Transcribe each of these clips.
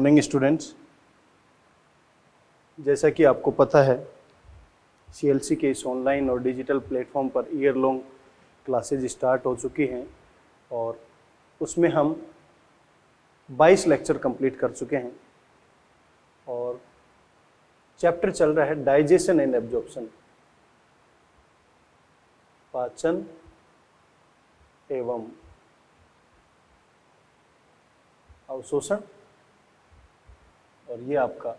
Morning students. जैसा कि आपको पता है सीएलसी के इस ऑनलाइन और digital platform per year long classes start हो चुकी हैं और उसमें हम 22 लेक्चर कंप्लीट कर चुके हैं और चैप्टर चल रहा है डाइजेशन एंड एब्जॉर्प्शन, पाचन एवं अवशोषण। और ये आपका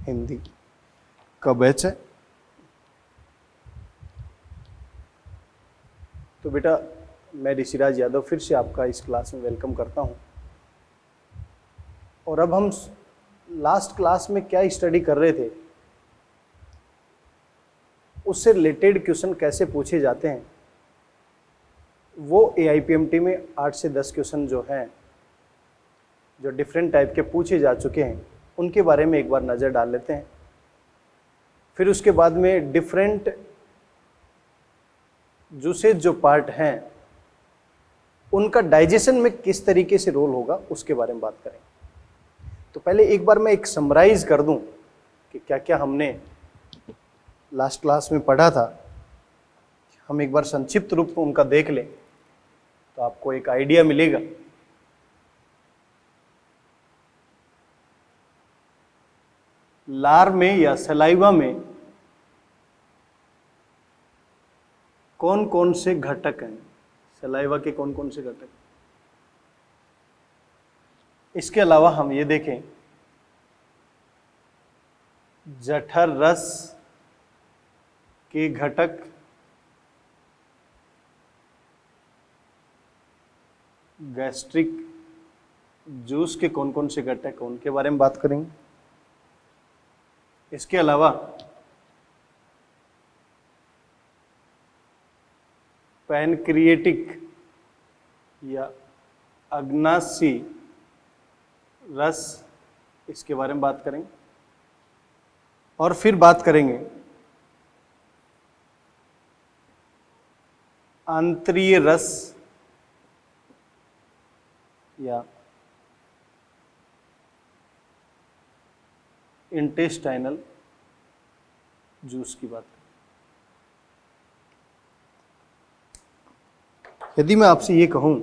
हिंदी का बैच है। तो बेटा मैं ऋषिराज यादव फिर से आपका इस क्लास में वेलकम करता हूं। और अब हम लास्ट क्लास में क्या स्टडी कर रहे थे, उससे रिलेटेड क्वेश्चन कैसे पूछे जाते हैं, वो AIPMT में 8 से 10 क्वेश्चन जो हैं, जो डिफरेंट टाइप के पूछे जा चुके हैं, उनके बारे में एक बार नज़र डाल लेते हैं। फिर उसके बाद में डिफरेंट जूसेज जो पार्ट हैं उनका डाइजेशन में किस तरीके से रोल होगा उसके बारे में बात करें। तो पहले एक बार मैं एक समराइज कर दूं कि क्या क्या हमने लास्ट क्लास में पढ़ा था। हम एक बार संक्षिप्त रूप में उनका देख लें तो आपको एक आइडिया मिलेगा। लार में या सलाइवा में कौन कौन से घटक हैं, सलाइवा के कौन कौन से घटक। इसके अलावा हम ये देखें जठर रस के घटक, गैस्ट्रिक जूस के कौन कौन से घटक हैं उनके बारे में बात करेंगे। इसके अलावा पैनक्रिएटिक या अग्नाशी रस, इसके बारे में बात करेंगे। और फिर बात करेंगे आंतरीय रस या इंटेस्टाइनल जूस की बात करें। यदि मैं आपसे ये कहूं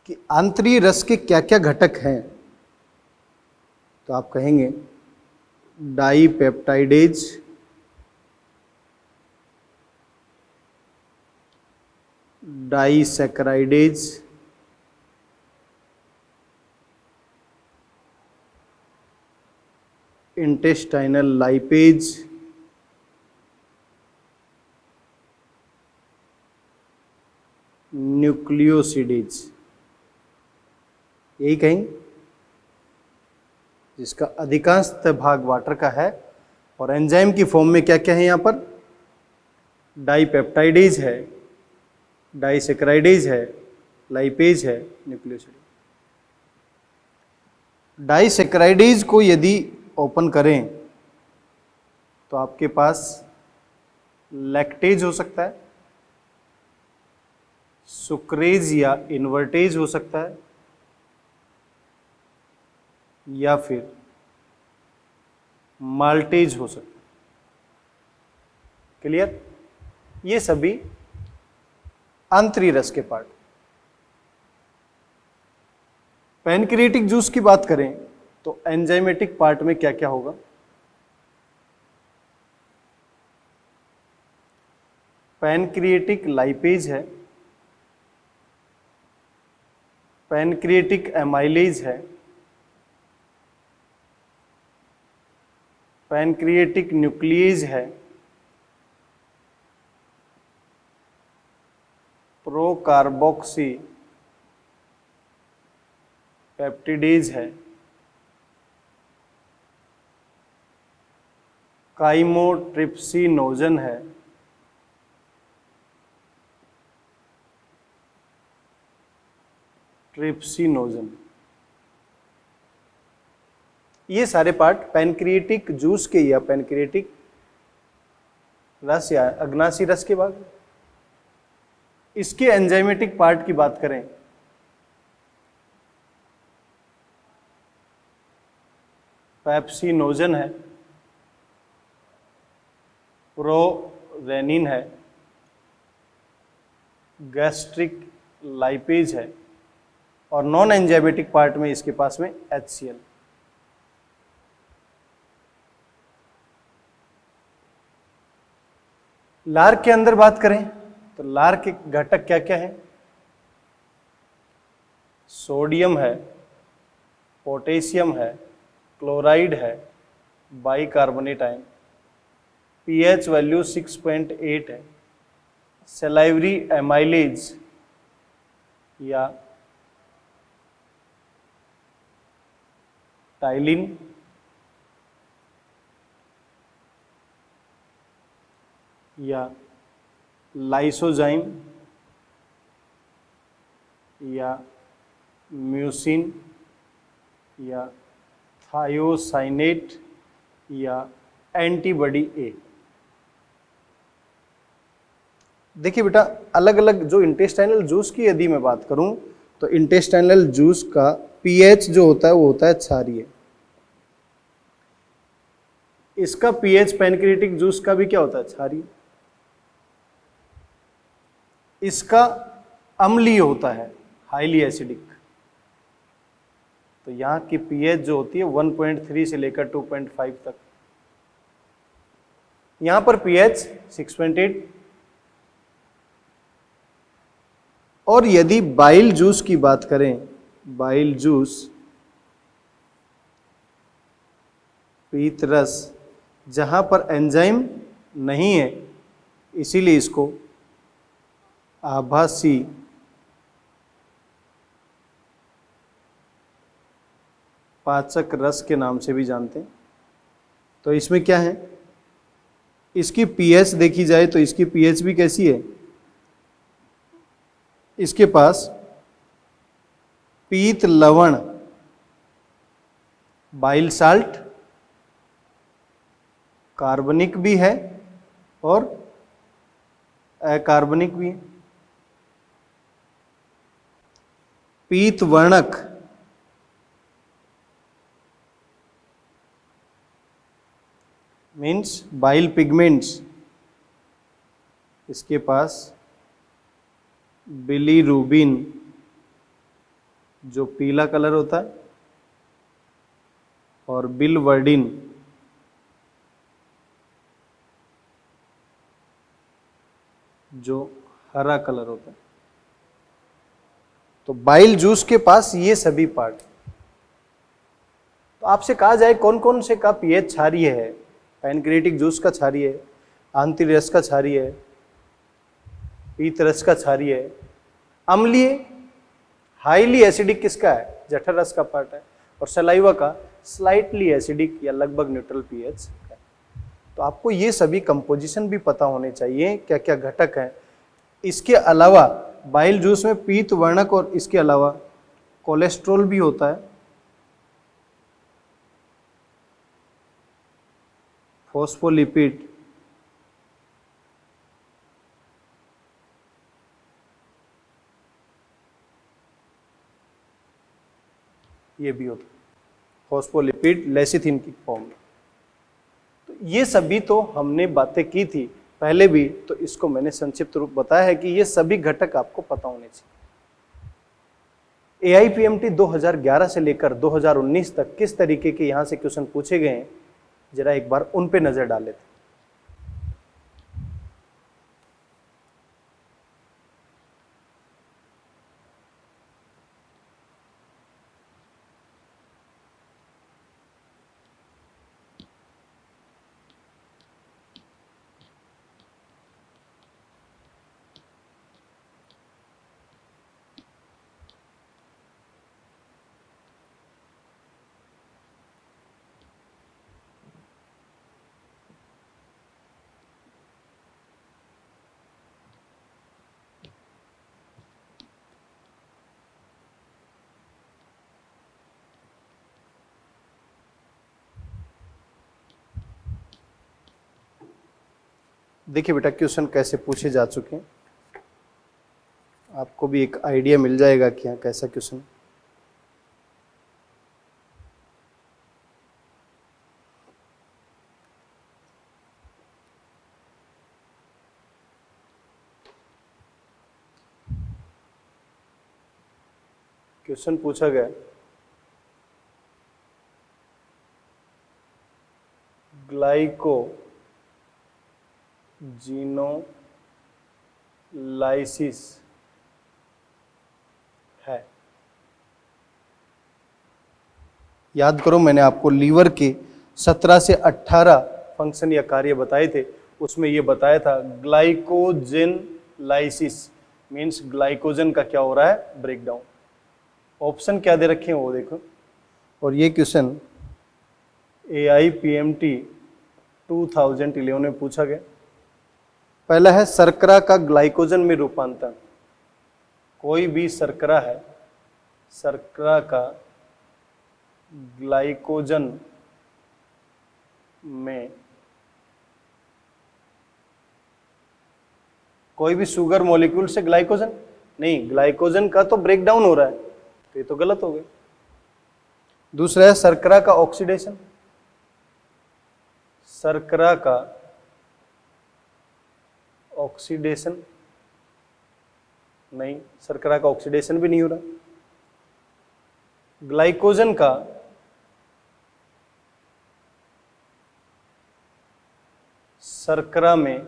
कि आंतरीय रस के क्या क्या घटक हैं, तो आप कहेंगे डाइपेप्टाइडेज, डाइसैकराइडेज, इंटेस्टाइनल लाइपेज, न्यूक्लियोसिडेज, यही कहेंगे, जिसका अधिकांशतः भाग वाटर का है। और एंजाइम की फॉर्म में क्या क्या है यहाँ पर, डाइपेप्टाइडेज है, डाइसैकराइडेज है, लाइपेज है, न्यूक्लियोसिडेज। डाइसैकराइडेज को यदि ओपन करें तो आपके पास लैक्टेज हो सकता है, सुक्रेज या इन्वर्टेज हो सकता है, या फिर माल्टेज हो सकता है। क्लियर? ये सभी आंतरीय रस के पार्ट। पैनक्रिएटिक जूस की बात करें तो एंजाइमेटिक पार्ट में क्या क्या होगा, पैनक्रिएटिक लाइपेज है, पैनक्रिएटिक एमाइलेज है, पैनक्रिएटिक न्यूक्लियेज है, प्रोकार्बोक्सी पेप्टिडेज है, काइमोट्रिप्सिनोजन है, ट्रिप्सिनोजन। ये सारे पार्ट पैनक्रिएटिक जूस के या पैनक्रिएटिक रस या अग्नाशी रस के भाग। इसके एंजाइमेटिक पार्ट की बात करें पेप्सिनोजन है, प्रोरेनिन है, गैस्ट्रिक लाइपेज है, और नॉन एंजाइमेटिक पार्ट में इसके पास में HCl। लार के अंदर बात करें तो लार के घटक क्या क्या है? सोडियम है, पोटेशियम है, क्लोराइड है, बाइकार्बोनेट आयन, पीएच वैल्यू 6.8 है, सलाइवरी एमाइलेज या टाइलिन, या लाइसोजाइम, या म्यूसिन, या थायोसाइनेट, या एंटीबॉडी ए। देखिए बेटा, अलग अलग जो इंटेस्टाइनल जूस की यदि मैं बात करूं तो इंटेस्टाइनल जूस का पीएच जो होता है वो होता है क्षारीय। इसका पीएच पैनक्रियाटिक जूस का भी क्या होता है? क्षारीय। इसका अम्लीय होता है, हाईली एसिडिक। तो यहाँ की पीएच जो होती है 1.3 से लेकर 2.5 तक। यहाँ पर पीएच 6.8। और यदि बाइल जूस की बात करें, बाइल जूस पीत रस, जहाँ पर एंजाइम नहीं है, इसीलिए इसको आभासी पाचक रस के नाम से भी जानते हैं। तो इसमें क्या है? इसकी पीएच देखी जाए तो इसकी पीएच भी कैसी है? इसके पास पीत लवण, बाइल साल्ट, कार्बनिक भी है और अकार्बनिक भी है। पीत वर्णक मीन्स बाइल पिगमेंट्स, इसके पास बिलीरुबिन जो पीला कलर होता है, और बिलवर्डिन जो हरा कलर होता है। तो बाइल जूस के पास ये सभी पार्ट। तो आपसे कहा जाए कौन कौन से का पीएच क्षारीय है? पैनक्रियाटिक जूस का क्षारीय है, आंतरिक रस का क्षारीय है, पीत रस का क्षारीय है। अम्लीय हाईली एसिडिक किसका है? जठर रस का पार्ट है। और सलाइवा का स्लाइटली एसिडिक या लगभग न्यूट्रल पीएच है। तो आपको ये सभी कंपोजिशन भी पता होने चाहिए, क्या क्या घटक हैं। इसके अलावा बाइल जूस में पीत वर्णक और इसके अलावा कोलेस्ट्रॉल भी होता है, फॉस्फोलिपिड, ये भी होता है, फॉस्फोलिपिड लेसिथिन की फॉर्म में। तो ये सभी तो हमने बातें की थी पहले भी, तो इसको मैंने संक्षिप्त रूप बताया है कि ये सभी घटक आपको पता होने चाहिए। AIPMT 2011 से लेकर 2019 तक किस तरीके के यहाँ से क्वेश्चन पूछे गए हैं, जरा एक बार उन पे नजर डाल लेते हैं। देखिए बेटा क्वेश्चन कैसे पूछे जा चुके हैं, आपको भी एक आइडिया मिल जाएगा कि यहाँ कैसा क्वेश्चन। क्वेश्चन पूछा गया ग्लाइकोजिनोलाइसिस है। याद करो मैंने आपको लीवर के 17 से 18 फंक्शन या कार्य बताए थे, उसमें ये बताया था ग्लाइकोजन लाइसिस मीन्स ग्लाइकोजन का क्या हो रहा है, ब्रेकडाउन। ऑप्शन क्या दे रखे हैं वो देखो, और ये क्वेश्चन AIPMT 2011 में पूछा गया। पहला है शर्करा का ग्लाइकोजन में रूपांतरण। कोई भी शर्करा है, शर्करा का ग्लाइकोजन में, कोई भी शुगर मॉलिक्यूल से ग्लाइकोजन नहीं, ग्लाइकोजन का तो ब्रेकडाउन हो रहा है, तो ये तो गलत हो गया। दूसरा है शर्करा का ऑक्सीडेशन। शर्करा का ऑक्सीडेशन नहीं, शर्करा का ऑक्सीडेशन भी नहीं हो रहा। ग्लाइकोजन का शर्करा में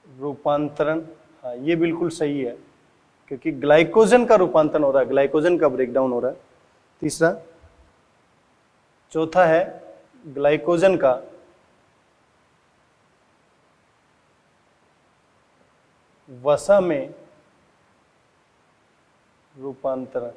रूपांतरण, हाँ ये बिल्कुल सही है, क्योंकि ग्लाइकोजन का रूपांतरण हो रहा है, ग्लाइकोजन का ब्रेकडाउन हो रहा है। तीसरा, चौथा है ग्लाइकोजन का वसा में रूपांतरण।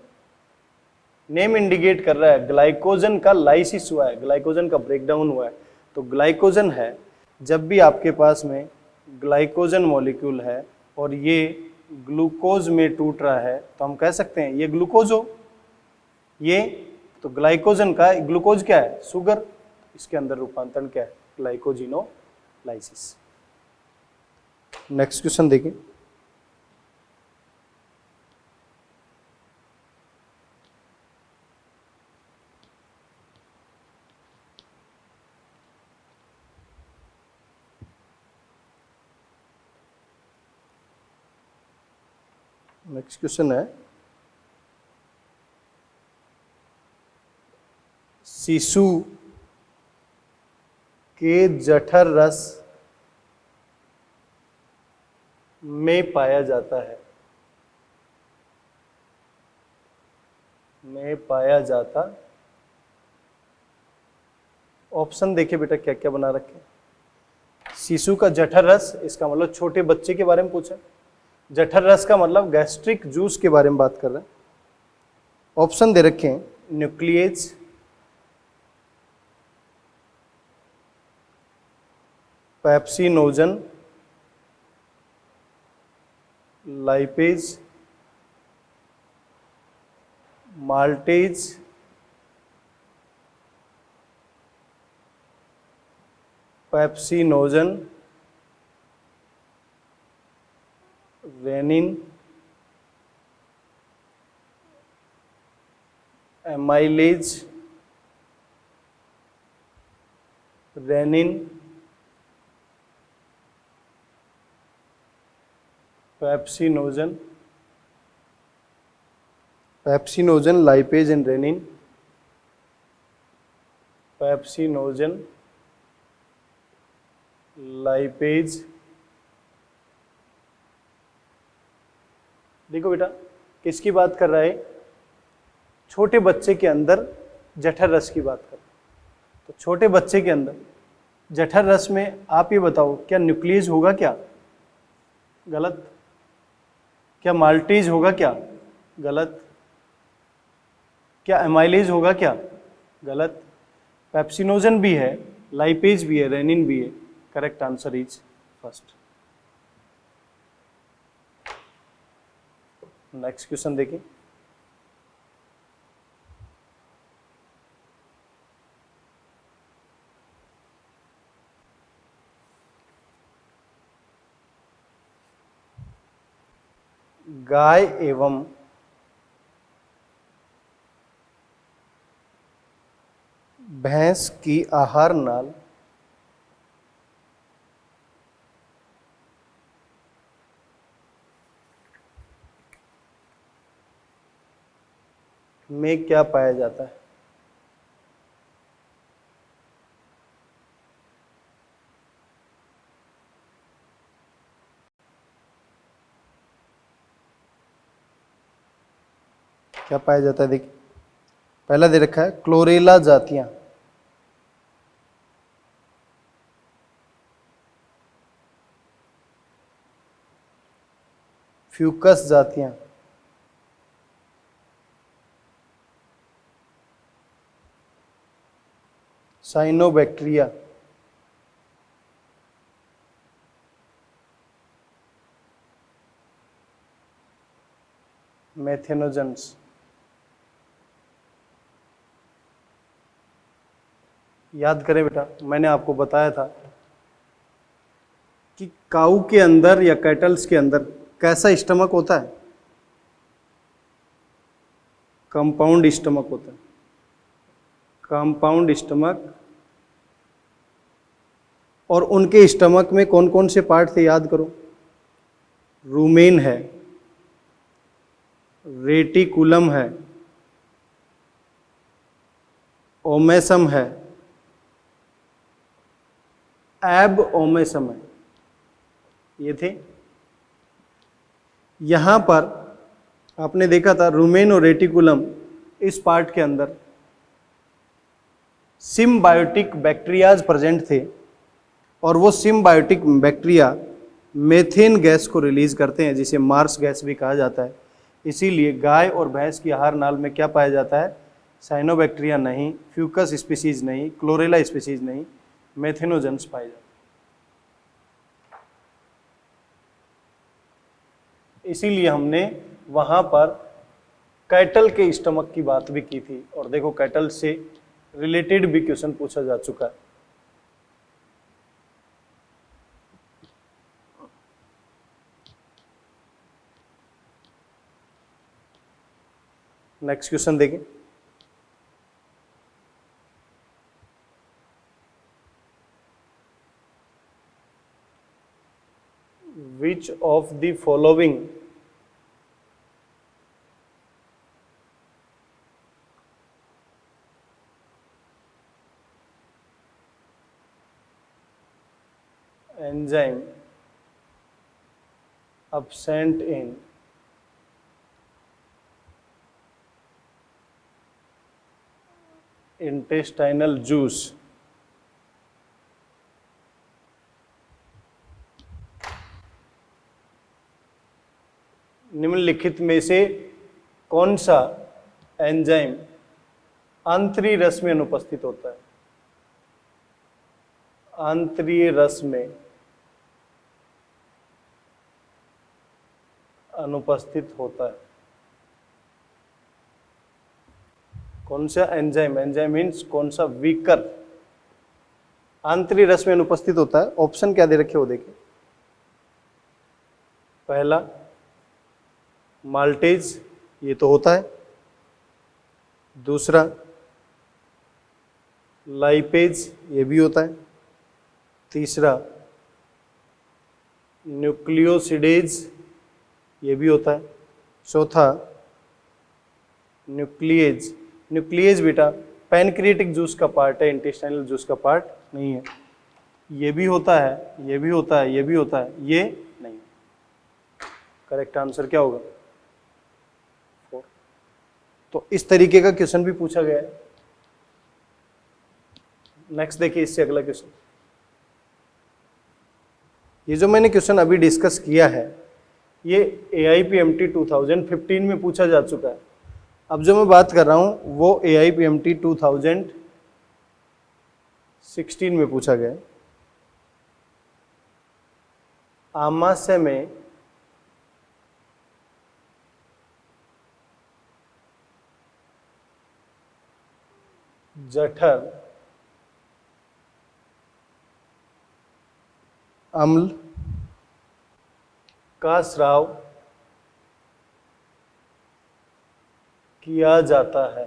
नेम इंडिकेट कर रहा है ग्लाइकोजन का लाइसिस हुआ है, ग्लाइकोजन का ब्रेकडाउन हुआ है। तो ग्लाइकोजन है, जब भी आपके पास में ग्लाइकोजन मॉलिक्यूल है और ये ग्लूकोज में टूट रहा है, तो हम कह सकते हैं ये ग्लूकोज हो, ये तो ग्लाइकोजन का, ग्लूकोज क्या है, शुगर, इसके अंदर रूपांतरण क्या है, ग्लाइकोजिनोलाइसिस। नेक्स्ट क्वेश्चन देखिए, नेक्स्ट क्वेश्चन है शिशु के जठर रस में पाया जाता है, में पाया जाता। ऑप्शन देखिए बेटा क्या क्या बना रखे। शिशु का जठर रस, इसका मतलब छोटे बच्चे के बारे में पूछा। जठर रस का मतलब गैस्ट्रिक जूस के बारे में बात कर रहे हैं। ऑप्शन दे रखे हैं nuclease, pepsinogen, lipase, maltase, pepsinogen, rennin, amylase, rennin, pepsinogen, pepsinogen, lipase and rennin, pepsinogen, lipase. देखो बेटा किसकी बात कर रहा है, छोटे बच्चे के अंदर जठर रस की बात कर रहा है। तो छोटे बच्चे के अंदर जठर रस में आप ये बताओ क्या न्यूक्लियस होगा क्या, गलत। क्या माल्टेज होगा क्या, गलत। क्या एमाइलेज होगा क्या, गलत। पेप्सिनोजन भी है, लाइपेज भी है, रेनिन भी है। Correct answer is first. Next question देखिए, गाय एवं भैंस की आहार नाल में क्या पाया जाता है? क्या पाया जाता है? देखिए, पहला दे रखा है क्लोरेला जातियां, फ्यूकस जातियां, साइनोबैक्टीरिया, मेथेनोजेंस। याद करें बेटा, मैंने आपको बताया था कि काऊ के अंदर या कैटल्स के अंदर कैसा स्टमक होता है? कंपाउंड स्टमक होता है। कंपाउंड स्टमक, और उनके स्टमक में कौन कौन से पार्ट थे याद करो। रूमेन है, रेटिकुलम है, ओमेसम है, एब ओमेसम है, ये थे। यहां पर आपने देखा था रूमेन और रेटिकुलम, इस पार्ट के अंदर सिम्बायोटिक बैक्टीरियाज प्रेजेंट थे, और वो सिम्बायोटिक बैक्टीरिया मेथेन गैस को रिलीज करते हैं, जिसे मार्स गैस भी कहा जाता है। इसीलिए गाय और भैंस की आहार नाल में क्या पाया जाता है? साइनोबैक्टीरिया नहीं, फ्यूकस स्पीसीज नहीं, क्लोरेला स्पीसीज नहीं, मेथेनोजेंस पाए जाते हैं। इसीलिए हमने वहां पर कैटल के स्टमक की बात भी की थी, और देखो कैटल से रिलेटेड भी क्वेश्चन पूछा जा चुका है। नेक्स्ट क्वेश्चन देखें। Which of the following enzyme absent in intestinal juice निम्नलिखित में से कौन सा एंजाइम आंतरीय रस में अनुपस्थित होता है? आंतरीय रस में अनुपस्थित होता है। कौन सा एंजाइम? एंजाइम मीन्स कौन सा वीकर आंतरीय रस में अनुपस्थित होता है। ऑप्शन क्या दे रखे हो देखिए। पहला माल्टेज, ये तो होता है। दूसरा लाइपेज, ये भी होता है। तीसरा न्यूक्लियोसिडेज, ये भी होता है। चौथा न्यूक्लिएज। न्यूक्लिएज बेटा पैनक्रिएटिक जूस का पार्ट है, इंटेस्टाइनल जूस का पार्ट नहीं है। ये भी होता है, ये भी होता है, ये भी होता है, ये नहीं। करेक्ट आंसर क्या होगा? 4। तो इस तरीके का क्वेश्चन भी पूछा गया है। नेक्स्ट देखिए, इससे अगला क्वेश्चन। ये जो मैंने क्वेश्चन अभी डिस्कस किया है, ये AIPMT 2015 में पूछा जा चुका है। अब जो मैं बात कर रहा हूं वो AIPMT 2016 में पूछा गया। आमाशय में जठर अम्ल का स्राव किया जाता है।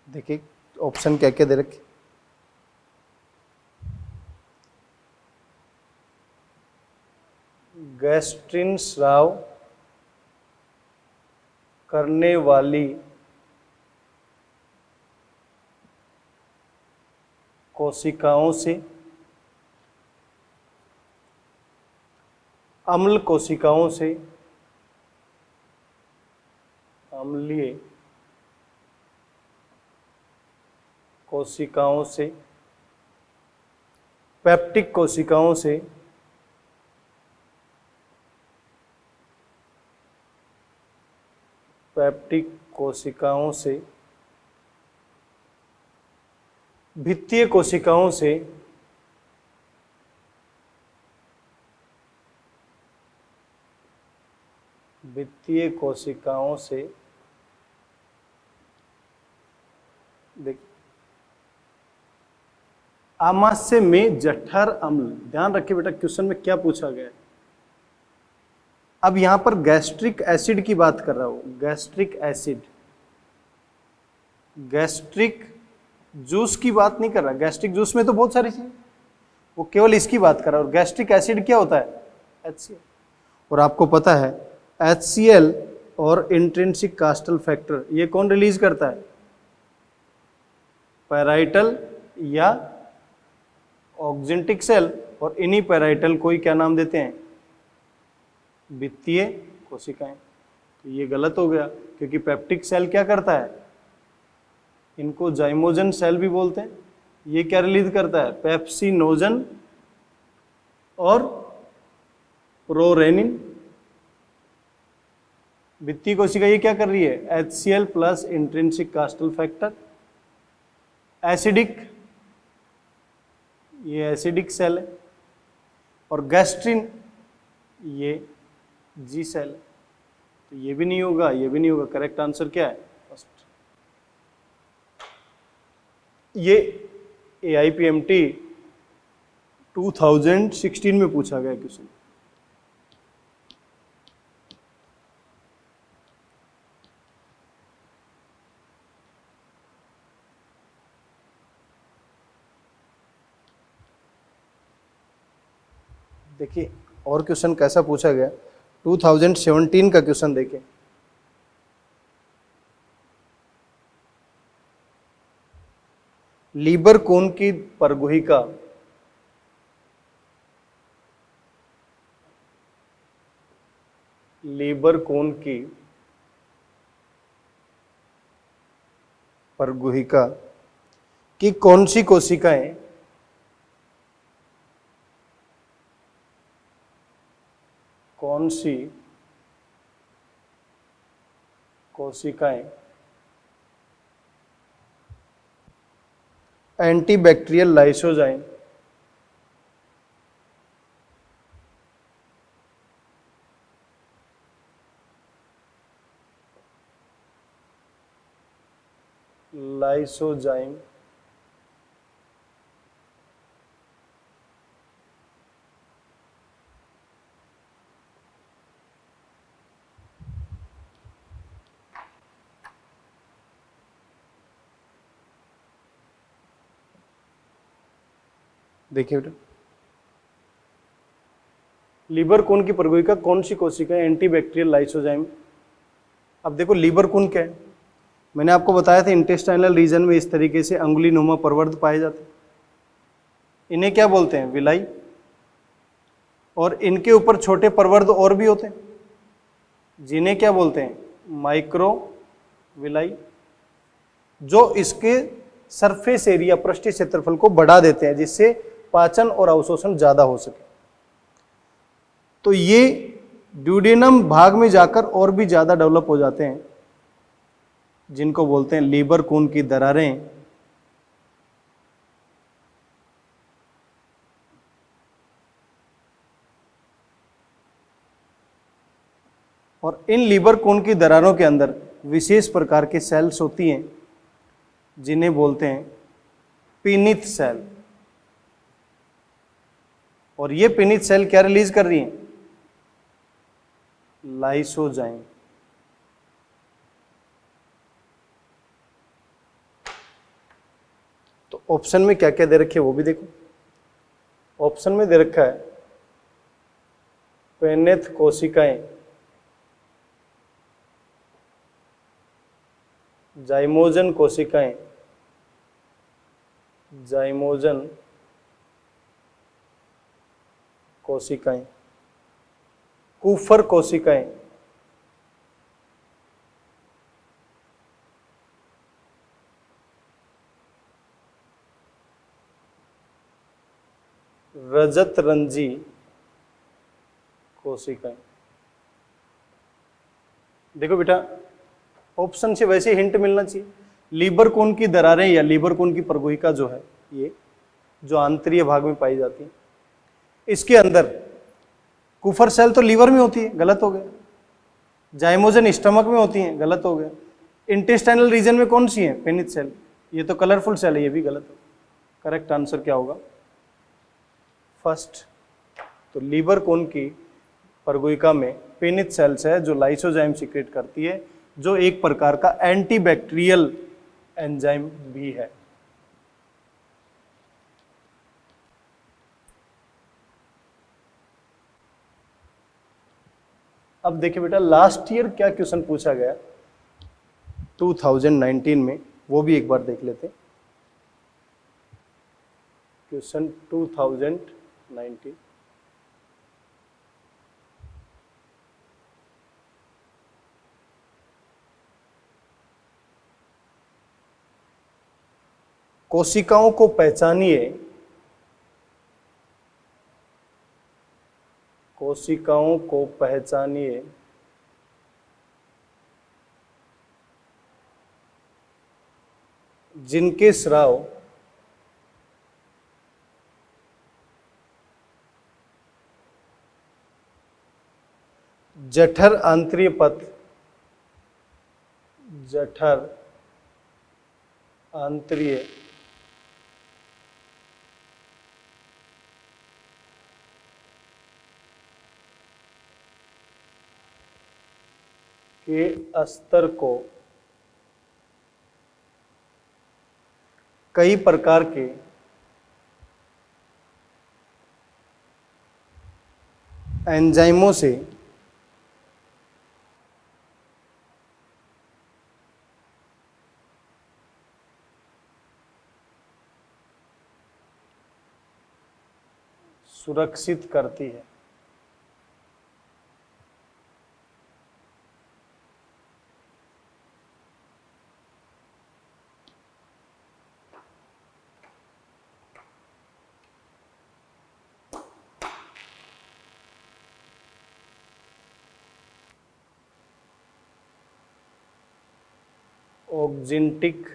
देखिए ऑप्शन क्या क्या दे रखे, गैस्ट्रिन स्राव करने वाली कोशिकाओं से, अम्ल कोशिकाओं से, अम्लीय कोशिकाओं से, पेप्टिक कोशिकाओं से, पेप्टिक कोशिकाओं से, भित्तीय कोशिकाओं से, भित्तीय कोशिकाओं से, देख आमाशय में जठर अम्ल। ध्यान रखिए बेटा क्वेश्चन में क्या पूछा गया है। अब यहां पर गैस्ट्रिक एसिड की बात कर रहा हूं, गैस्ट्रिक एसिड, गैस्ट्रिक जूस की बात नहीं कर रहा। गैस्ट्रिक जूस में तो बहुत सारी चीज, वो केवल इसकी बात कर रहा है। और गैस्ट्रिक एसिड क्या होता है? HCl। और आपको पता है HCl और इंट्रिंसिक कास्टल फैक्टर ये कौन रिलीज करता है? पैराइटल या ऑक्जेंटिक सेल। और इन्हीं पैराइटल को ही क्या नाम देते हैं? भित्तीय कोशिकाएं। तो ये गलत हो गया, क्योंकि पेप्टिक सेल क्या करता है? इनको जाइमोजन सेल भी बोलते हैं। ये क्या रिलीज करता है? पेप्सिनोजन और प्रोरेनिन। भित्तीय कोशिका ये क्या कर रही है? HCl plus intrinsic कास्टल factor. Acidic, ये एसिडिक सेल है। और गैस्ट्रिन ये जी सेल है। तो ये भी नहीं होगा, ये भी नहीं होगा। करेक्ट आंसर क्या है? फर्स्ट। ये AIPMT 2016 में पूछा गया क्वेश्चन। देखिए और क्वेश्चन कैसा पूछा गया, 2017 का क्वेश्चन देखें। लीबर कोन की परगुहिका लीबर कोन की परगुहिका की कौन सी कोशिकाएं कौन सी कोशिकाएं एंटीबैक्टीरियल लाइसोजाइम लाइसोजाइम देखिए बेटा, लीबर कोन की परगुहिका कौन सी कोशिका है? Antibacterial lysozyme. अब देखो लीबर कोन क्या है, मैंने आपको बताया था इंटेस्टाइनल रीजन में इस तरीके से अंगुलीनुमा प्रवर्ध पाए जाते हैं। इन्हें क्या बोलते हैं? विलाई। और इनके ऊपर छोटे प्रवर्ध और भी होते हैं, जिन्हें क्या बोलते हैं? माइक्रो विलाई, जो इसके सरफेस एरिया, पृष्ठीय क्षेत्रफल को बढ़ा देते हैं, जिससे पाचन और अवशोषण ज्यादा हो सके। तो ये ड्यूडेनम भाग में जाकर और भी ज्यादा डेवलप हो जाते हैं, जिनको बोलते हैं लीबर कोन की दरारें। और इन लीबर कोन की दरारों के अंदर विशेष प्रकार के सेल्स होती हैं, जिन्हें बोलते हैं पीनिथ सेल। और ये पीनिथ सेल क्या रिलीज कर रही हैं? लाइसोजाइम। तो ऑप्शन में क्या क्या दे रखे वो भी देखो। ऑप्शन में दे रखा है पेनेथ कोशिकाएं, जाइमोजन कोशिकाएं, जाइमोजन कोशिकाएं, कूफर कोशिकाएं, रजत रंजी कोशिकाएं। देखो बेटा, ऑप्शन से वैसे हिंट मिलना चाहिए। लीबर कोन की दरारें या लीबर कोन की परगोहिका जो है, ये जो आंतरीय भाग में पाई जाती है, इसके अंदर कुफर सेल तो लीवर में होती है, गलत हो गया। जाइमोजन स्टमक में होती है, गलत हो गया। इंटेस्टाइनल रीजन में कौन सी है? Paneth cell. ये तो कलरफुल सेल है, ये भी गलत हो। करेक्ट आंसर क्या होगा? फर्स्ट। तो लीवर कोन की परगोहिका में पेनिथ सेल्स है जो लाइसोजाइम सीक्रेट करती है, जो एक प्रकार का एंटीबैक्टीरियल एंजाइम भी है। अब देखिए बेटा, लास्ट ईयर क्या क्वेश्चन पूछा गया 2019 में, वो भी एक बार देख लेते हैं। क्वेश्चन 2019, कोशिकाओं को पहचानिए, कोशिकाओं को पहचानिए जिनके स्राव जठर आंतरीय पथ, जठर आंतरीय के स्तर को कई प्रकार के एंजाइमों से सुरक्षित करती है। ऑक्जिंटिक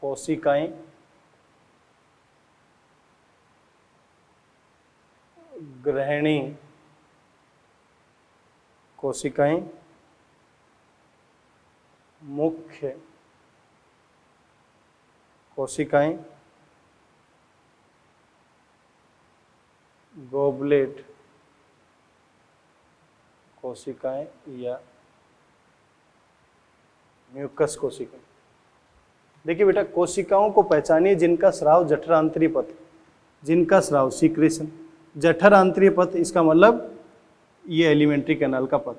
कोशिकाएं, ग्रहणी कोशिकाएं, मुख्य कोशिकाएं, गोबलेट कोशिकाएं या म्यूकस कोशिकाएं। देखिए बेटा, कोशिकाओं को पहचानिए जिनका स्राव जठर आंतरीय पथ, जिनका स्राव सीक्रेशन जठर आंतरीय पथ, इसका मतलब ये एलिमेंट्री कैनाल का पथ,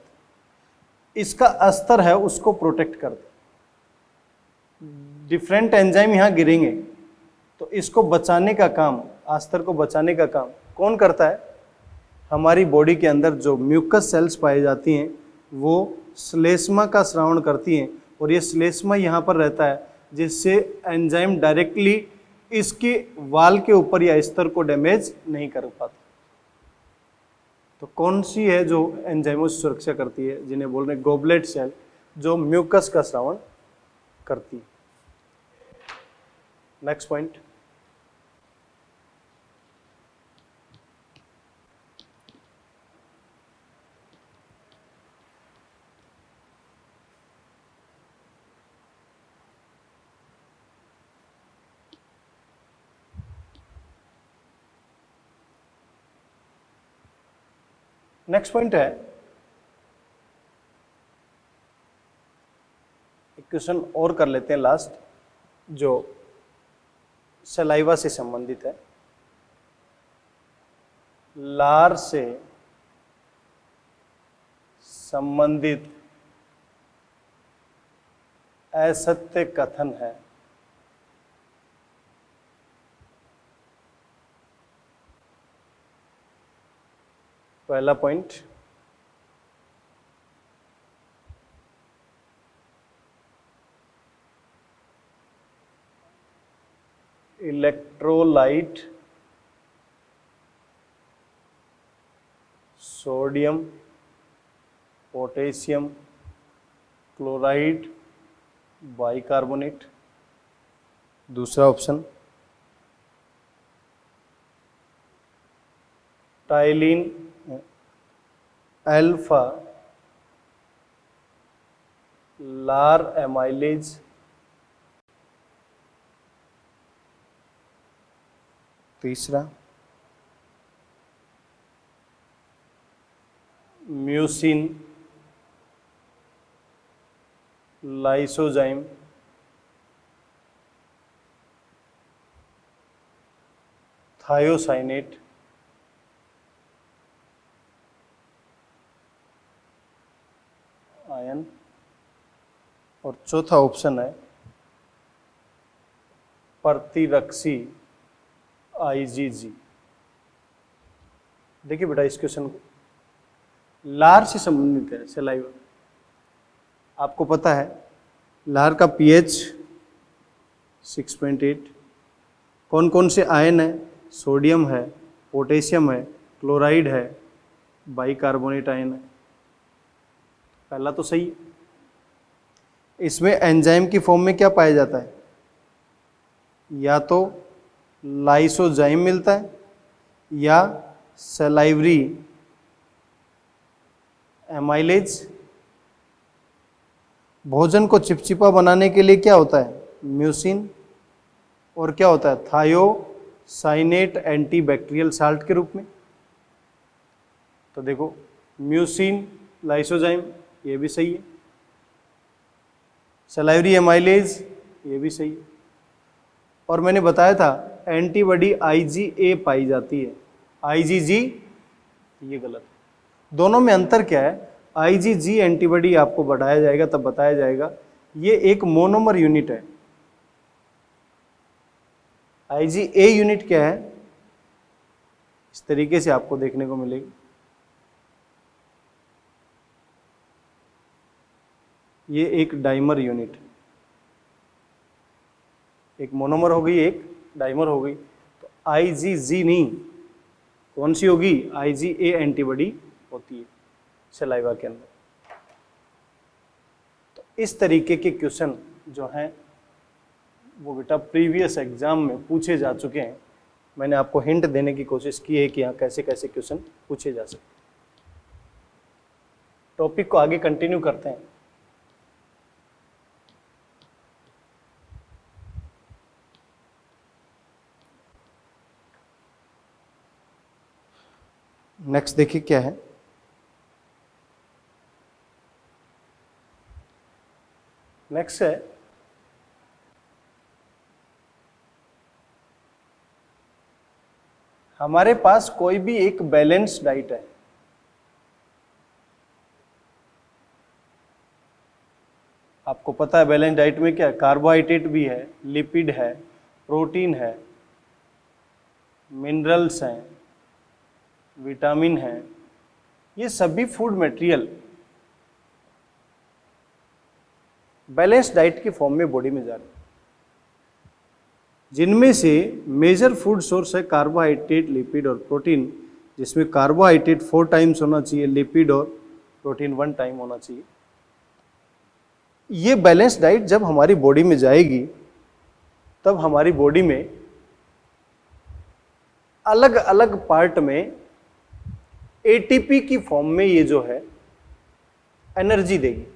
इसका अस्तर है उसको प्रोटेक्ट करते। डिफरेंट एंजाइम यहाँ गिरेंगे तो इसको बचाने का काम, अस्तर को बचाने का काम कौन करता है? हमारी बॉडी के अंदर जो म्यूकस सेल्स पाई जाती हैं वो श्लेष्मा का स्रावण करती हैं, और ये श्लेष्मा यहाँ पर रहता है जिससे एंजाइम डायरेक्टली इसके वाल के ऊपर या स्तर को डैमेज नहीं कर पाता। तो कौन सी है जो एंजाइमों से सुरक्षा करती है? जिन्हें बोल रहे हैं गोबलेट सेल, जो म्यूकस का स्रावण करती है। नेक्स्ट पॉइंट, नेक्स्ट पॉइंट है, एक क्वेश्चन और कर लेते हैं लास्ट, जो सलाइवा से संबंधित है। लार से संबंधित असत्य कथन है। पहला point, electrolyte sodium potassium chloride bicarbonate. दूसरा ऑप्शन, टाइलिन अल्फा लार एमाइलेज। तीसरा, म्यूसिन लाइसोजाइम। Thiocyanate ion. और चौथा ऑप्शन है प्रतिरक्षी IgG। देखिए बेटा, इस क्वेश्चन को लार से संबंधित है, सलाइवा। आपको पता है लार का pH 6.8। कौन कौन से आयन है? सोडियम है, पोटेशियम है, क्लोराइड है, बाइकार्बोनेट आयन है। पहला तो सही है। इसमें एंजाइम की फॉर्म में क्या पाया जाता है? या तो लाइसोजाइम मिलता है या सलाइवरी एमाइलेज। भोजन को चिपचिपा बनाने के लिए क्या होता है? म्यूसिन। और क्या होता है? थायोसाइनेट एंटीबैक्टीरियल साल्ट के रूप में। तो देखो, म्यूसिन लाइसोजाइम ये भी सही है, सलाइवरी एमाइलेज ये भी सही है, और मैंने बताया था एंटीबॉडी IgA पाई जाती है, IgG ये गलत है। दोनों में अंतर क्या है? IgG एंटीबॉडी आपको बढ़ाया जाएगा तब बताया जाएगा, ये एक मोनोमर यूनिट है। IgA यूनिट क्या है? इस तरीके से आपको देखने को मिलेगी। ये एक डाइमर यूनिट, एक मोनोमर हो गई, एक डाइमर हो गई। तो IgG नहीं, कौन सी होगी? IgA एंटीबॉडी होती है सलाइवा के अंदर। तो इस तरीके के क्वेश्चन जो हैं वो बेटा प्रीवियस एग्जाम में पूछे जा चुके हैं। मैंने आपको हिंट देने की कोशिश की है कि यहाँ कैसे कैसे क्वेश्चन पूछे जा सकते। टॉपिक को आगे कंटिन्यू करते हैं। नेक्स्ट देखिए क्या है। नेक्स्ट है हमारे पास कोई भी एक बैलेंस डाइट है। आपको पता है बैलेंस डाइट में क्या है? कार्बोहाइड्रेट भी है, लिपिड है, प्रोटीन है, मिनरल्स हैं, विटामिन है। ये सभी फूड मटेरियल बैलेंस डाइट की फॉर्म में बॉडी में जा रहे हैं, जिनमें से मेजर फूड सोर्स है कार्बोहाइड्रेट, लिपिड और प्रोटीन, जिसमें कार्बोहाइड्रेट 4 टाइम्स होना चाहिए, लिपिड और प्रोटीन 1 टाइम होना चाहिए। ये बैलेंस डाइट जब हमारी बॉडी में जाएगी तब हमारी बॉडी में अलग अलग पार्ट में ATP की फॉर्म में ये जो है एनर्जी देगी।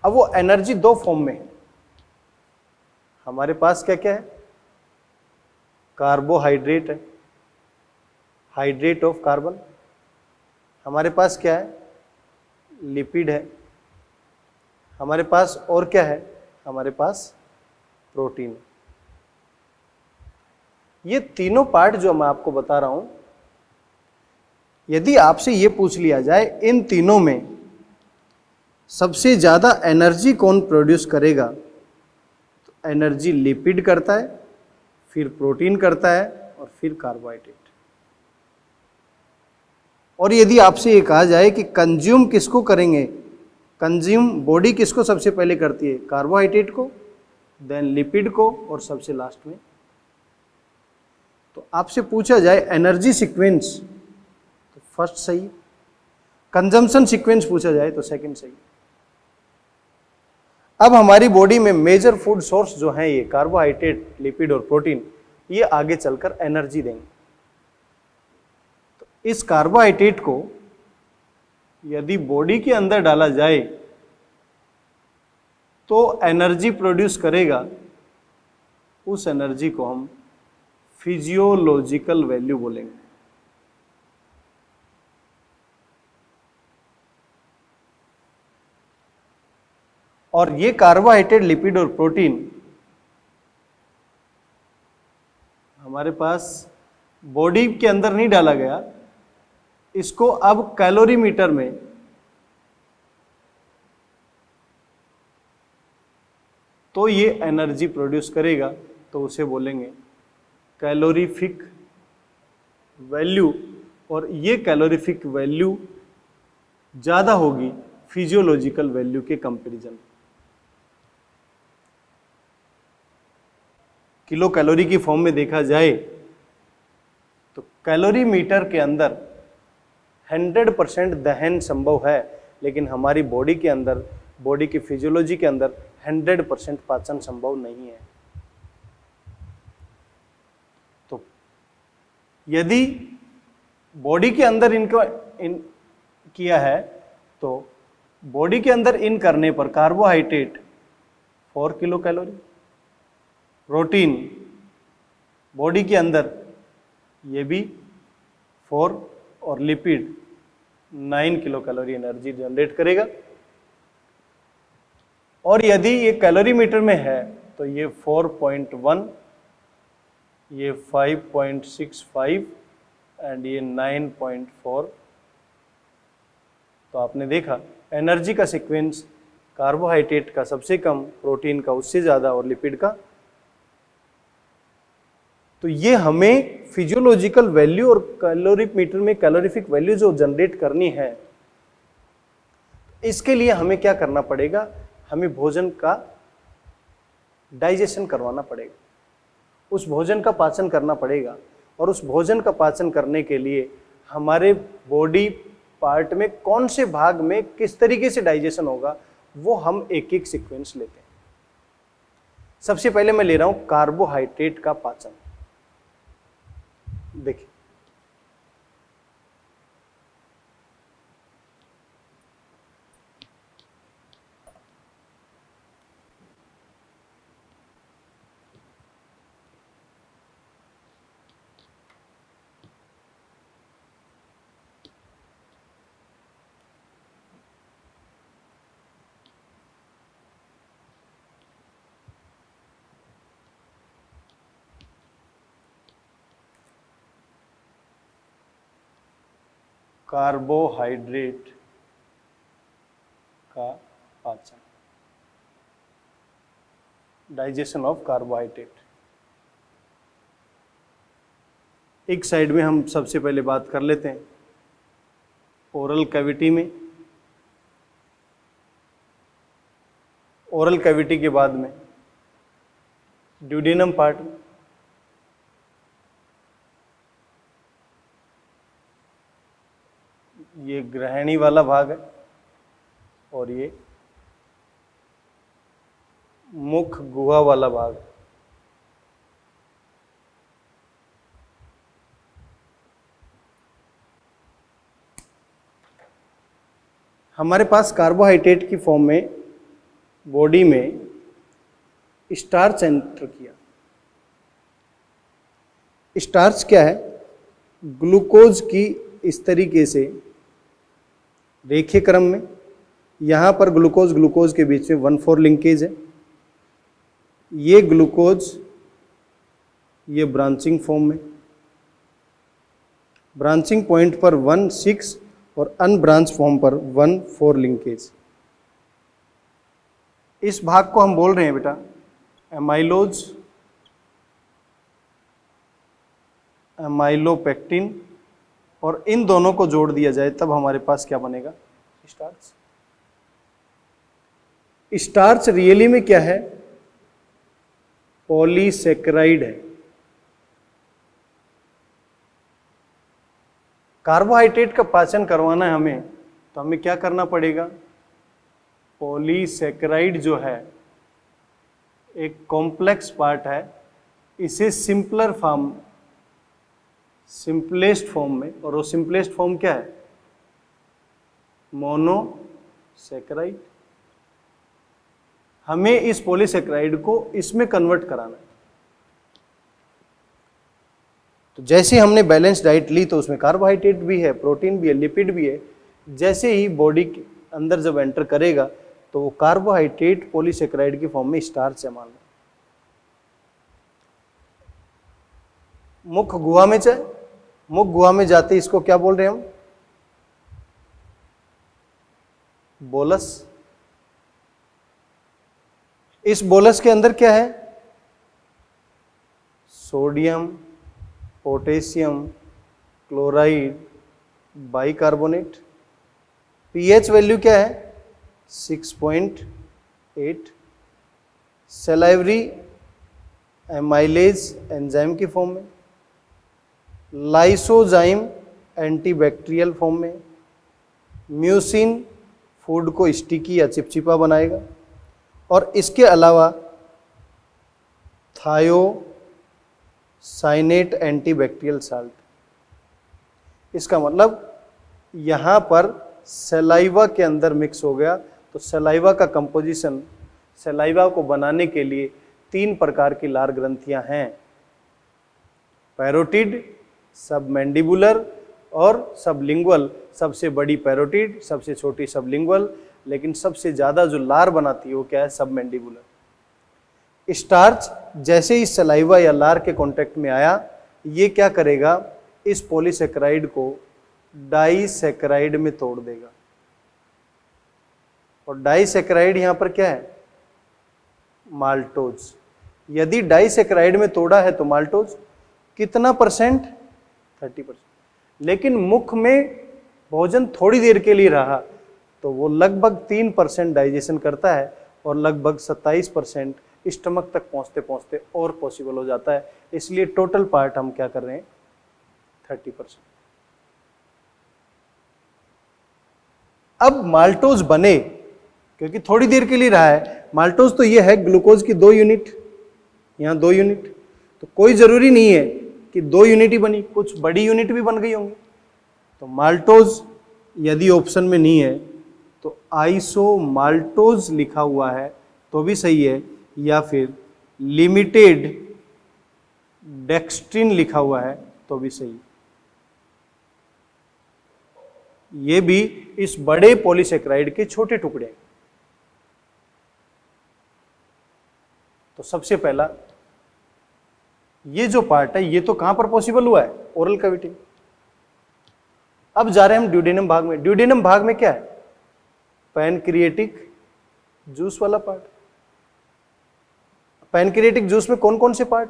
अब वो एनर्जी 2 फॉर्म में है। हमारे पास क्या क्या है? कार्बोहाइड्रेट है, हाइड्रेट ऑफ कार्बन, हमारे पास क्या है, लिपिड है, हमारे पास और क्या है, हमारे पास प्रोटीन है। ये तीनों पार्ट जो मैं आपको बता रहा हूं, यदि आपसे ये पूछ लिया जाए इन तीनों में सबसे ज्यादा एनर्जी कौन प्रोड्यूस करेगा, तो एनर्जी लिपिड करता है, फिर प्रोटीन करता है और फिर कार्बोहाइड्रेट। और यदि आपसे ये कहा जाए कि कंज्यूम किसको करेंगे, कंज्यूम बॉडी किसको सबसे पहले करती है, कार्बोहाइड्रेट को, देन लिपिड को, और सबसे लास्ट में। तो आपसे पूछा जाए एनर्जी सीक्वेंस तो फर्स्ट सही, कंजम्पशन सीक्वेंस पूछा जाए तो सेकंड सही। अब हमारी बॉडी में मेजर फूड सोर्स जो है ये कार्बोहाइड्रेट, लिपिड और प्रोटीन, ये आगे चलकर एनर्जी देंगे। तो इस कार्बोहाइड्रेट को यदि बॉडी के अंदर डाला जाए तो एनर्जी प्रोड्यूस करेगा, उस एनर्जी को हम फिजियोलॉजिकल वैल्यू बोलेंगे। और ये कार्बोहाइड्रेट, लिपिड और प्रोटीन हमारे पास बॉडी के अंदर नहीं डाला गया, इसको अब कैलोरीमीटर में तो ये एनर्जी प्रोड्यूस करेगा, तो उसे बोलेंगे कैलोरीफिक वैल्यू। और ये कैलोरीफिक वैल्यू ज़्यादा होगी फिजियोलॉजिकल वैल्यू के कंपैरिजन। किलो कैलोरी की फॉर्म में देखा जाए तो कैलोरी मीटर के अंदर 100% दहन संभव है, लेकिन हमारी बॉडी के अंदर, बॉडी की फिजियोलॉजी के अंदर 100% पाचन संभव नहीं है। तो यदि बॉडी के अंदर इनको इन किया है तो बॉडी के अंदर इन करने पर carbohydrate 4 kilo calorie, protein body के अंदर ये भी 4, और lipid 9 kilo calorie energy generate करेगा। और यदि ये कैलोरी मीटर में है तो ये 4.1, ये 5.65 एंड ये 9.4। तो आपने देखा एनर्जी का सीक्वेंस कार्बोहाइड्रेट का सबसे कम, प्रोटीन का उससे ज़्यादा और लिपिड का। तो ये हमें फिजियोलॉजिकल वैल्यू और कैलोरिक मीटर में कैलोरीफिक वैल्यू जो जनरेट करनी है, इसके लिए हमें क्या करना पड़ेगा, हमें भोजन का डाइजेशन करवाना पड़ेगा, उस भोजन का पाचन करना पड़ेगा। और उस भोजन का पाचन करने के लिए हमारे बॉडी पार्ट में कौन से भाग में किस तरीके से डाइजेशन होगा, वो हम एक एक सीक्वेंस लेते हैं। सबसे पहले मैं ले रहा हूं कार्बोहाइड्रेट का पाचन। देखिए, कार्बोहाइड्रेट का पाचन, डाइजेशन ऑफ कार्बोहाइड्रेट। एक साइड में हम सबसे पहले बात कर लेते हैं ओरल कैविटी में। ओरल कैविटी के बाद में ड्यूडेनम पार्ट में, ये ग्रहणी वाला भाग है, और ये मुख गुहा वाला भाग है। हमारे पास कार्बोहाइड्रेट की फॉर्म में बॉडी में स्टार्च एंटर किया। स्टार्च क्या है, ग्लूकोज की इस तरीके से रेखीय क्रम में। यहाँ पर ग्लूकोज ग्लूकोज के बीच में 1,4 लिंकेज है, ये ग्लूकोज ये ब्रांचिंग फॉर्म में, ब्रांचिंग पॉइंट पर 1,6 और अनब्रांच फॉर्म पर 1,4 लिंकेज। इस भाग को हम बोल रहे हैं बेटा एमाइलोज, एमाइलोपेक्टिन, और इन दोनों को जोड़ दिया जाए तब हमारे पास क्या बनेगा? स्टार्च। स्टार्च रियली में क्या है? पॉलीसेकेराइड है। कार्बोहाइड्रेट का पाचन करवाना है हमें, तो हमें क्या करना पड़ेगा? पॉलीसेकेराइड जो है एक कॉम्प्लेक्स पार्ट है, इसे सिंपलर फॉर्म, सिंपलेस्ट फॉर्म में, और वो सिंपलेस्ट फॉर्म क्या है? मोनोसेकेराइड। हमें इस पॉलीसेकेराइड को इसमें कन्वर्ट कराना है। तो जैसे हमने बैलेंस डाइट ली तो उसमें कार्बोहाइड्रेट भी है, प्रोटीन भी है, लिपिड भी है। जैसे ही बॉडी के अंदर जब एंटर करेगा तो वो कार्बोहाइड्रेट पॉलीसेकेराइड की फॉर्म में स्टार्च है मान लो। मुख गुहा में जाए, मुख गुहा में जाते इसको क्या बोल रहे हैं हम? बोलस। इस बोलस के अंदर क्या है? Sodium, potassium, chloride, bicarbonate. PH value क्या है? 6.8। सलाइवरी एमाइलेज एंजाइम की फॉर्म में, लाइसोजाइम एंटीबैक्टीरियल फॉर्म में, म्यूसिन फूड को स्टिकी या चिपचिपा बनाएगा, और इसके अलावा थायोसाइनेट एंटीबैक्टीरियल साल्ट। इसका मतलब यहाँ पर सलाइवा के अंदर मिक्स हो गया। तो सलाइवा का कंपोजिशन, सलाइवा को बनाने के लिए 3 प्रकार की लार ग्रंथियां हैं, पैरोटिड, सबमैंडिबुलर और सबलिंगुअल। सबसे बड़ी पैरोटिड, सबसे छोटी सबलिंगुअल, लेकिन सबसे ज्यादा जो लार बनाती है वो क्या है? सबमैंडिबुलर। स्टार्च जैसे ही सलाइवा या लार के कांटेक्ट में आया, ये क्या करेगा? इस पॉलीसेकेराइड को डाइसेकेराइड में तोड़ देगा। और डाइसेकेराइड यहां पर क्या है? माल्टोज। यदि डाइसेकेराइड में तोड़ा है तो माल्टोज कितना परसेंट? 30%। लेकिन मुख में भोजन थोड़ी देर के लिए रहा तो वो लगभग 3% डाइजेशन करता है, और लगभग 27% स्टमक तक पहुंचते पहुंचते और पॉसिबल हो जाता है। इसलिए टोटल पार्ट हम क्या कर रहे हैं? 30%। अब माल्टोज बने, क्योंकि थोड़ी देर के लिए रहा है। माल्टोज तो ये है ग्लूकोज की 2 यूनिट, यहाँ 2 यूनिट, तो कोई जरूरी नहीं है कि 2 यूनिट ही बनी, कुछ बड़ी यूनिट भी बन गई होंगी। तो माल्टोज यदि ऑप्शन में नहीं है तो आइसोमाल्टोज लिखा हुआ है तो भी सही है, या फिर लिमिटेड डेक्स्ट्रिन लिखा हुआ है तो भी सही। ये भी इस बड़े पॉलीसेकेराइड के छोटे टुकड़े हैं। तो सबसे पहला ये जो पार्ट है, ये तो कहां पर पॉसिबल हुआ है? ओरल कैविटी में। अब जा रहे हैं हम ड्यूडेनम भाग में। ड्यूडेनम भाग में क्या है? पैनक्रिएटिक जूस वाला पार्ट। पैनक्रिएटिक जूस में कौन कौन से पार्ट?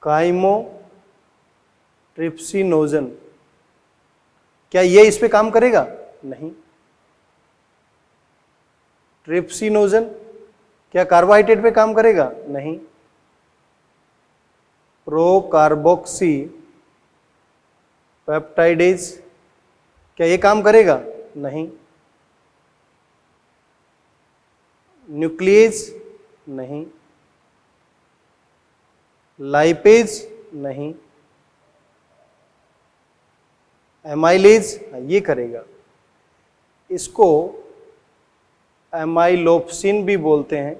काइमोट्रिप्सिनोजन। क्या ये इस पे काम करेगा? नहीं। ट्रिप्सिनोजन क्या कार्बोहाइड्रेट पे काम करेगा? नहीं। प्रोकार्बोक्सी पेप्टाइडेज क्या ये काम करेगा? नहीं। न्यूक्लियेज? नहीं। लाइपेज? नहीं। एमाइलेज? ये करेगा। इसको एमाइलोप्सिन भी बोलते हैं।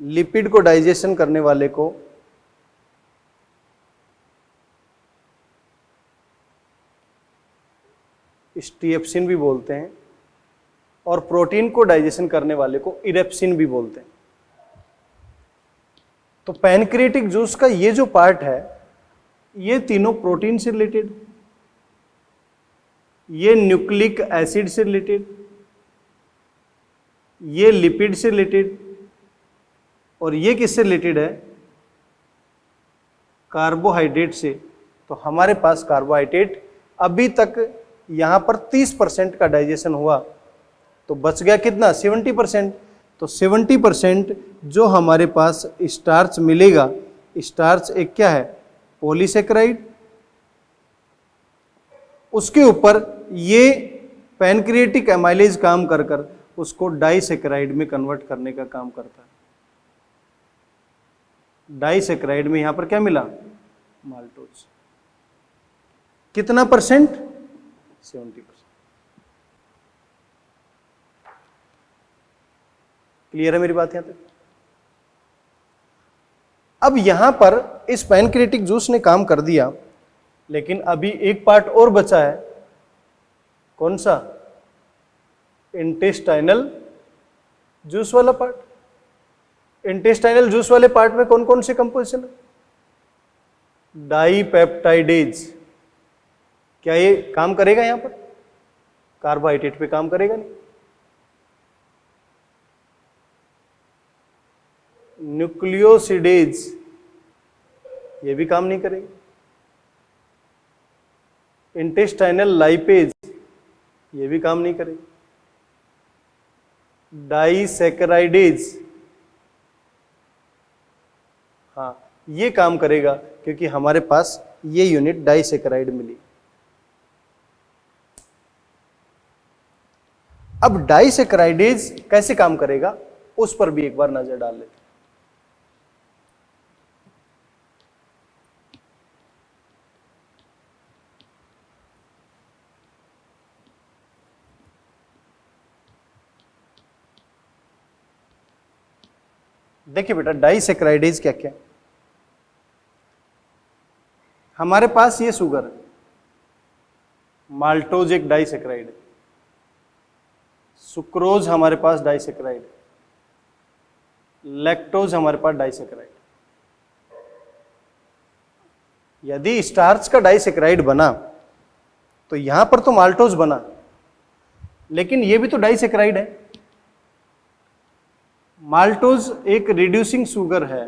लिपिड को डाइजेशन करने वाले को स्टीएप्सिन भी बोलते हैं, और प्रोटीन को डाइजेशन करने वाले को इरेप्सिन भी बोलते हैं। तो पैनक्रिएटिक जूस का ये जो पार्ट है, ये तीनों प्रोटीन से रिलेटेड, ये न्यूक्लिक एसिड से रिलेटेड, ये लिपिड से रिलेटेड, और ये किससे रिलेटेड है? कार्बोहाइड्रेट से। तो हमारे पास कार्बोहाइड्रेट अभी तक यहां पर 30% का डाइजेशन हुआ, तो बच गया कितना? 70%। तो 70% जो हमारे पास स्टार्च मिलेगा, स्टार्च एक क्या है? पॉलीसेकेराइड। उसके ऊपर ये पैनक्रिएटिक एमाइलेज काम कर कर उसको डाइसेकेराइड में कन्वर्ट करने का काम करता है। डाइसेकेराइड में यहां पर क्या मिला? माल्टोज। कितना परसेंट? 70%। क्लियर है मेरी बात यहां तक? अब यहां पर इस पैनक्रिएटिक जूस ने काम कर दिया, लेकिन अभी एक पार्ट और बचा है। कौन सा? इंटेस्टाइनल जूस वाला पार्ट। इंटेस्टाइनल जूस वाले पार्ट में कौन कौन से कंपोजिशन है? डाइपेप्टाइडेज। क्या ये काम करेगा यहां पर? कार्बोहाइड्रेट पे काम करेगा नहीं। न्यूक्लियोसिडेज, ये भी काम नहीं करेगा। इंटेस्टाइनल लाइपेज, ये भी काम नहीं करेगा। डाइसेकेराइडेज, हाँ ये काम करेगा, क्योंकि हमारे पास ये यूनिट डाइसेकेराइड मिली। अब डाइसेकेराइडेज कैसे काम करेगा उस पर भी एक बार नजर डाल लेते हैं। देखिए बेटा, डाइसेकेराइडेज क्या क्या? हमारे पास ये शुगर है, माल्टोज एक डाइसेकेराइड है, सुक्रोज हमारे पास डाइसेकेराइड है, लैक्टोज हमारे पास डाइसेकेराइड। यदि स्टार्च का डाइसेकेराइड बना तो यहां पर तो माल्टोज बना, लेकिन ये भी तो डाइसेकेराइड है। माल्टोज एक रिड्यूसिंग शुगर है,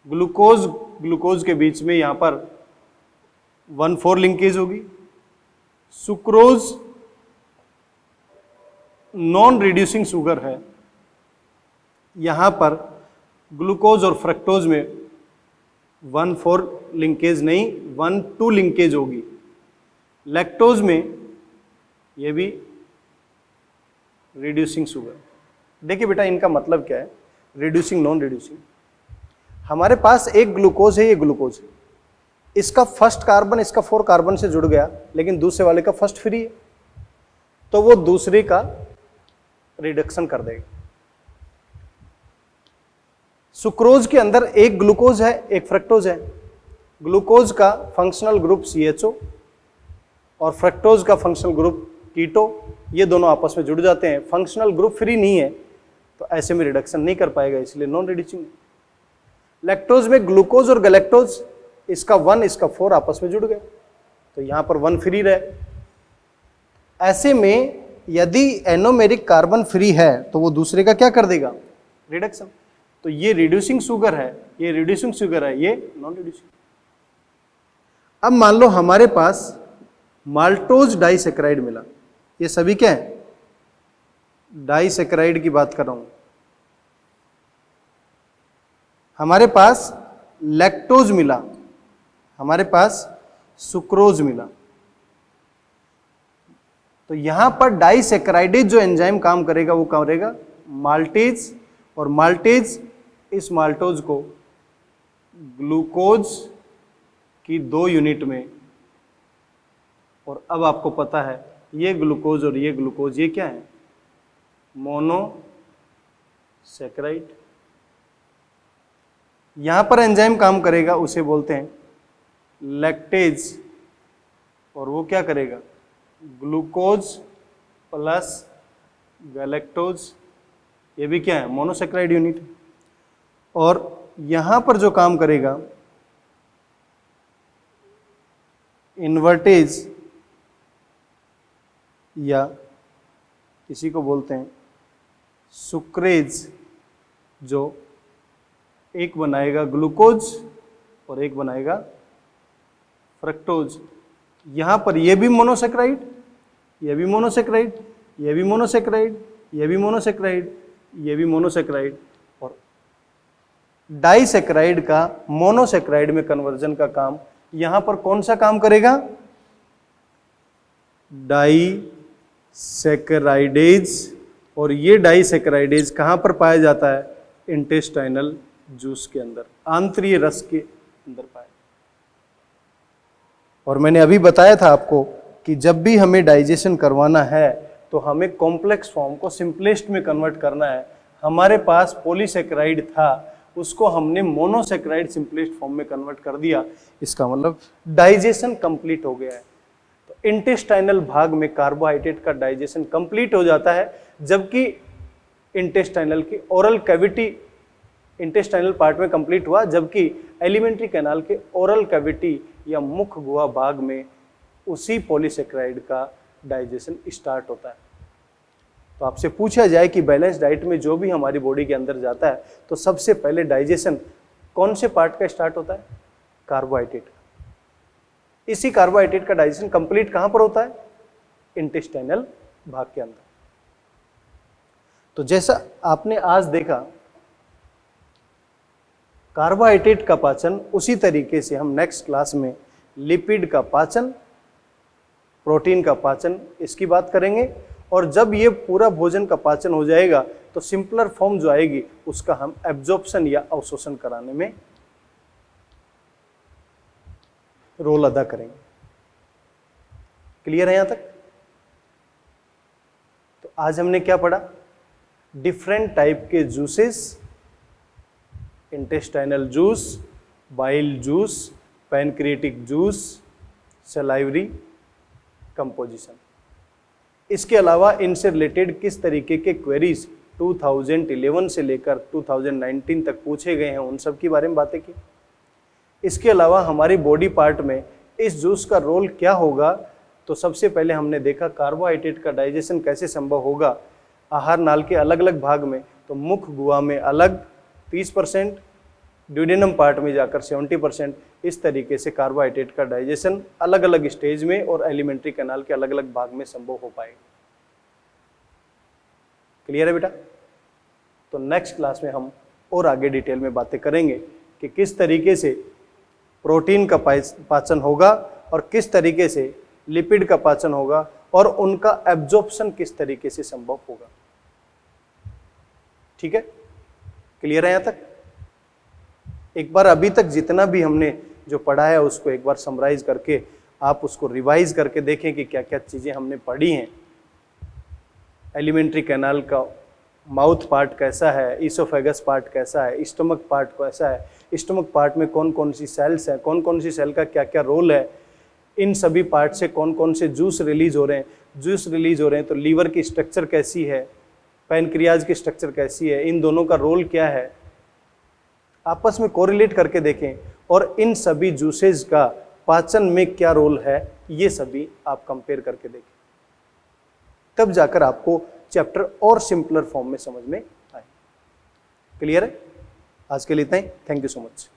ग्लूकोज ग्लूकोज के बीच में यहां पर 1,4 लिंकेज होगी। सुक्रोज नॉन रिड्यूसिंग शुगर है, यहां पर ग्लूकोज और फ्रक्टोज में 1,4 लिंकेज नहीं 1,2 लिंकेज होगी। लैक्टोज में यह भी रिड्यूसिंग शुगर। देखिए बेटा, इनका मतलब क्या है? Reducing non reducing. हमारे पास एक ग्लूकोज है, ये ग्लूकोज है, इसका फर्स्ट कार्बन इसका 4 कार्बन से जुड़ गया, लेकिन दूसरे वाले का फर्स्ट फ्री है, तो वो दूसरे का रिडक्शन कर देगा। सुक्रोज के अंदर एक ग्लूकोज है, एक फ्रक्टोज है। ग्लूकोज का फंक्शनल ग्रुप CHO और फ्रक्टोज का फंक्शनल ग्रुप कीटो, ये दोनों आपस में जुड़ जाते हैं। फंक्शनल ग्रुप फ्री नहीं है तो ऐसे में रिडक्शन नहीं कर पाएगा, इसलिए नॉन रिड्यूसिंग। लैक्टोज में ग्लूकोज और गैलेक्टोज, इसका 1 इसका 4 आपस में जुड़ गए, तो यहां पर 1 फ्री रहे। ऐसे में यदि एनोमेरिक कार्बन फ्री है तो वो दूसरे का क्या कर देगा? रिडक्शन। तो ये रिड्यूसिंग शुगर है, ये रिड्यूसिंग शुगर है, ये नॉन रिड्यूसिंग। अब मान लो हमारे पास माल्टोज डाइसेकेराइड मिला, ये सभी क्या है? डाइसेकेराइड की बात कर रहा हूं। हमारे पास लैक्टोज मिला, हमारे पास सुक्रोज मिला, तो यहां पर डाइसेकेराइडेज जो एंजाइम काम करेगा वो करेगा माल्टेज, और माल्टेज इस माल्टोज को ग्लूकोज की 2 यूनिट में, और अब आपको पता है ये ग्लूकोज और ये ग्लूकोज ये क्या है? मोनोसेकेराइड। यहां पर एंजाइम काम करेगा, उसे बोलते हैं लैक्टेज, और वो क्या करेगा? ग्लूकोज प्लस गैलेक्टोज, ये भी क्या है, मोनोसेक्राइड यूनिट। और यहां पर जो काम करेगा इन्वर्टेज या किसी को बोलते हैं सुक्रेज, जो एक बनाएगा ग्लूकोज और एक बनाएगा फ्रक्टोज। यहां पर ये भी मोनोसेक्राइड, ये भी मोनोसेक्राइड, ये भी मोनोसेक्राइड, ये भी मोनोसेक्राइड, ये भी मोनोसेक्राइड, और डाइसेक्राइड का मोनोसेक्राइड में कन्वर्जन का काम यहां पर कौन सा काम करेगा, डाइसेक्राइडेज। और ये डाइसेक्राइडेज कहां पर पाया जाता है, इंटेस्टाइनल जूस के अंदर, आंतरीय रस के अंदर पाया। और मैंने अभी बताया था आपको कि जब भी हमें डाइजेशन करवाना है तो हमें कॉम्प्लेक्स फॉर्म को सिंपलेस्ट में कन्वर्ट करना है। हमारे पास पॉलीसेक्राइड था, उसको हमने मोनोसेक्राइड सिंपलेस्ट फॉर्म में कन्वर्ट कर दिया, इसका मतलब डाइजेशन कंप्लीट हो गया है। तो इंटेस्टाइनल भाग में कार्बोहाइड्रेट का डाइजेशन कंप्लीट हो जाता है, जबकि इंटेस्टाइनल की ओरल कैविटी, इंटेस्टाइनल पार्ट में कंप्लीट हुआ, जबकि एलिमेंट्री कैनाल के ओरल कैविटी या मुख गुहा भाग में उसी पॉलीसेक्राइड का डाइजेशन स्टार्ट होता है। तो आपसे पूछा जाए कि बैलेंस डाइट में जो भी हमारी बॉडी के अंदर जाता है तो सबसे पहले डाइजेशन कौन से पार्ट का स्टार्ट होता है, कार्बोहाइड्रेट का। इसी कार्बोहाइड्रेट का डाइजेशन कंप्लीट कहां पर होता है, इंटेस्टाइनल भाग के अंदर। तो जैसा आपने आज देखा कार्बोहाइड्रेट का पाचन, उसी तरीके से हम नेक्स्ट क्लास में लिपिड का पाचन, प्रोटीन का पाचन, इसकी बात करेंगे। और जब ये पूरा भोजन का पाचन हो जाएगा तो सिंपलर फॉर्म जो आएगी उसका हम एब्जॉर्प्शन या अवशोषण कराने में रोल अदा करेंगे। क्लियर है यहां तक? तो आज हमने क्या पढ़ा, डिफरेंट टाइप के juices, intestinal juice, bile juice, pancreatic juice, salivary composition. इसके अलावा इनसे रिलेटेड किस तरीके के क्वेरीज 2011 से लेकर 2019 तक पूछे गए हैं, उन सब के बारे में बातें की। इसके अलावा हमारी बॉडी पार्ट में इस जूस का रोल क्या होगा, तो सबसे पहले हमने देखा कार्बोहाइड्रेट का डाइजेशन कैसे संभव होगा आहार नाल के अलग अलग भाग में। तो मुख गुहा में अलग 30%, ड्यूडेनम पार्ट में जाकर 70%, इस तरीके से कार्बोहाइड्रेट का डाइजेशन अलग अलग स्टेज में और एलिमेंट्री कैनाल के अलग अलग भाग में संभव हो पाएगा। क्लियर है बेटा? तो नेक्स्ट क्लास में हम और आगे डिटेल में बातें करेंगे कि किस तरीके से प्रोटीन का पाचन होगा और किस तरीके से लिपिड का पाचन होगा और उनका एब्जॉर्प्शन किस तरीके से संभव होगा। ठीक है? क्लियर है यहां तक? एक बार अभी तक जितना भी हमने जो पढ़ा है उसको एक बार समराइज करके आप उसको रिवाइज करके देखें कि क्या क्या चीजें हमने पढ़ी हैं। एलिमेंट्री कैनाल का माउथ पार्ट कैसा है, ईसोफेगस पार्ट कैसा है, स्टमक पार्ट कैसा है, स्टमक पार्ट में कौन कौन सी सेल्स हैं, कौन कौन सी सेल का क्या क्या रोल है, इन सभी पार्ट से कौन कौन से जूस रिलीज हो रहे हैं, जूस रिलीज हो रहे हैं तो लीवर की स्ट्रक्चर कैसी है, पैनक्रियाज की स्ट्रक्चर कैसी है, इन दोनों का रोल क्या है, आपस में कोरिलेट करके देखें। और इन सभी जूसेस का पाचन में क्या रोल है, ये सभी आप कंपेयर करके देखें, तब जाकर आपको चैप्टर और सिंपलर फॉर्म में समझ में आए। क्लियर है? आज के लिए इतना ही। Thank you so much.